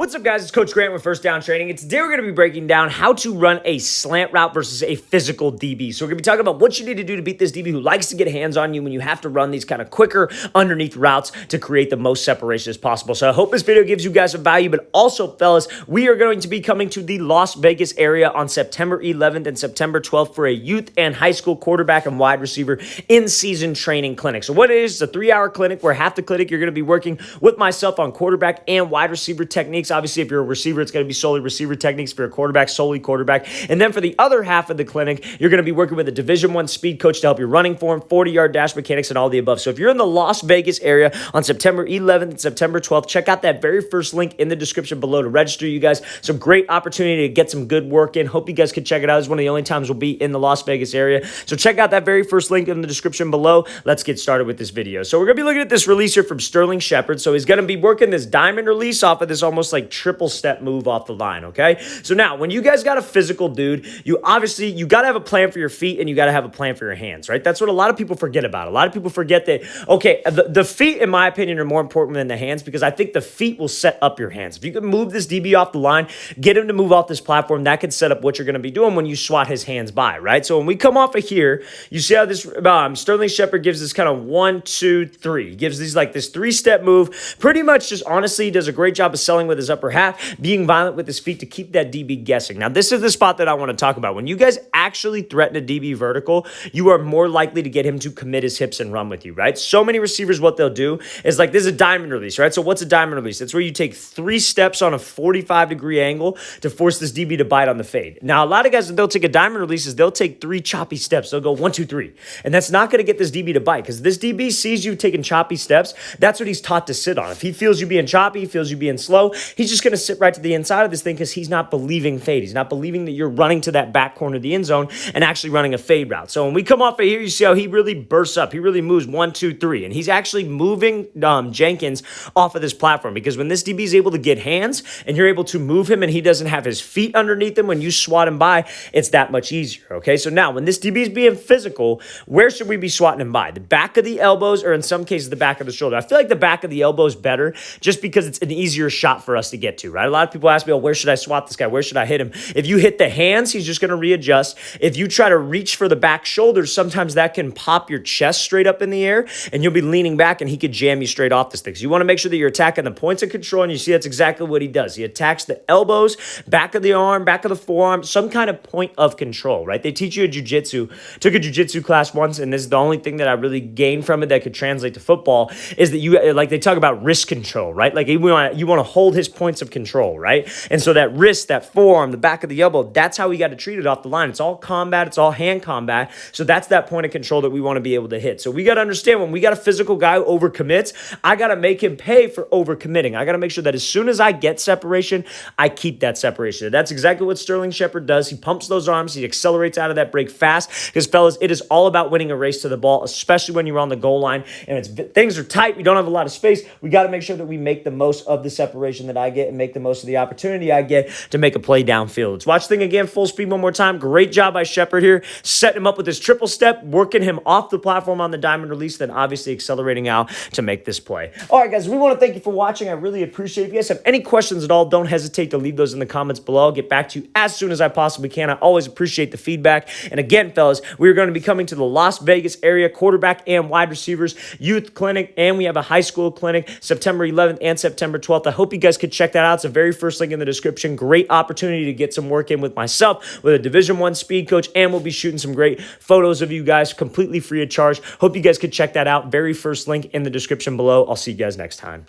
What's up, guys? It's Coach Grant with First Down Training. And today we're going to be breaking down how to run a slant route versus a physical DB. So we're going to be talking about what you need to do to beat this DB who likes to get hands on you when you have to run these kind of quicker underneath routes to create the most separation as possible. So I hope this video gives you guys some value, but also, fellas, we are going to be coming to the Las Vegas area on September 11th and September 12th for a youth and high school quarterback and wide receiver in-season training clinic. So what it is, it's a 3-hour clinic where half the clinic you're going to be working with myself on quarterback and wide receiver techniques. Obviously, if you're a receiver, it's going to be solely receiver techniques. If you're a quarterback, solely quarterback. And then for the other half of the clinic, you're going to be working with a Division I speed coach to help you running form, 40-yard dash mechanics, and all the above. So if you're in the Las Vegas area on September 11th and September 12th, check out that very first link in the description below to register, you guys. Some great opportunity to get some good work in. Hope you guys can check it out. It's one of the only times we'll be in the Las Vegas area. So check out that very first link in the description below. Let's get started with this video. So we're going to be looking at this release here from Sterling Shepard. So he's going to be working this diamond release off of this almost like triple step move off the line, okay? So now, when you guys got a physical dude, you got to have a plan for your feet and you got to have a plan for your hands, right? That's what a lot of people forget about. A lot of people forget that, okay, the feet, in my opinion, are more important than the hands because I think the feet will set up your hands. If you can move this DB off the line, get him to move off this platform, that can set up what you're going to be doing when you swat his hands by, right? So when we come off of here, you see how this Sterling Shepard gives this kind of 1, 2, 3. He gives these like this 3-step move. Pretty much just honestly does a great job of selling with his upper half, being violent with his feet to keep that DB guessing. Now, this is the spot that I want to talk about. When you guys actually threaten a DB vertical, you are more likely to get him to commit his hips and run with you, right? So many receivers, what they'll do is like, this is a diamond release, right? So what's a diamond release? It's where you take 3 steps on a 45-degree angle to force this DB to bite on the fade. Now, a lot of guys, they'll take a diamond release is they'll take 3 choppy steps. They'll go 1, 2, 3. And that's not going to get this DB to bite because this DB sees you taking choppy steps. That's what he's taught to sit on. If he feels you being choppy, he feels you being slow, he's just going to sit right to the inside of this thing because he's not believing fade. He's not believing that you're running to that back corner of the end zone and actually running a fade route. So when we come off of here, you see how he really bursts up. He really moves 1, 2, 3. And he's actually moving Jenkins off of this platform because when this DB is able to get hands and you're able to move him and he doesn't have his feet underneath him when you swat him by, it's that much easier, okay? So now when this DB is being physical, where should we be swatting him by? The back of the elbows or in some cases the back of the shoulder? I feel like the back of the elbow is better just because it's an easier shot for us to get to, right? A lot of people ask me, oh, where should I swat this guy? Where should I hit him? If you hit the hands, he's just going to readjust. If you try to reach for the back shoulders, sometimes that can pop your chest straight up in the air and you'll be leaning back and he could jam you straight off this thing. So you want to make sure that you're attacking the points of control, and you see that's exactly what he does. He attacks the elbows, back of the arm, back of the forearm, some kind of point of control, right? They teach you a jiu-jitsu. Took a jiu-jitsu class once, and this is the only thing that I really gained from it that could translate to football is that you, like they talk about wrist control, right? Like you want to hold his points of control, right? And so that wrist, that forearm, the back of the elbow, that's how we got to treat it off the line. It's all combat. It's all hand combat. So that's that point of control that we want to be able to hit. So we got to understand when we got a physical guy who overcommits, I got to make him pay for overcommitting. I got to make sure that as soon as I get separation, I keep that separation. That's exactly what Sterling Shepard does. He pumps those arms. He accelerates out of that break fast because, fellas, it is all about winning a race to the ball, especially when you're on the goal line and things are tight. We don't have a lot of space. We got to make sure that we make the most of the separation that I get and make the most of the opportunity I get to make a play downfield. Let's watch the thing again, full speed one more time. Great job by Shepard here, setting him up with his triple step, working him off the platform on the diamond release, then obviously accelerating out to make this play. All right, guys, we want to thank you for watching. I really appreciate it. If you guys have any questions at all, don't hesitate to leave those in the comments below. I'll get back to you as soon as I possibly can. I always appreciate the feedback. And again, fellas, we're going to be coming to the Las Vegas area quarterback and wide receivers youth clinic, and we have a high school clinic September 11th and September 12th. I hope you guys could check that out. It's the very first link in the description. Great opportunity to get some work in with myself, with a Division I speed coach, and we'll be shooting some great photos of you guys completely free of charge. Hope you guys could check that out. Very first link in the description below. I'll see you guys next time.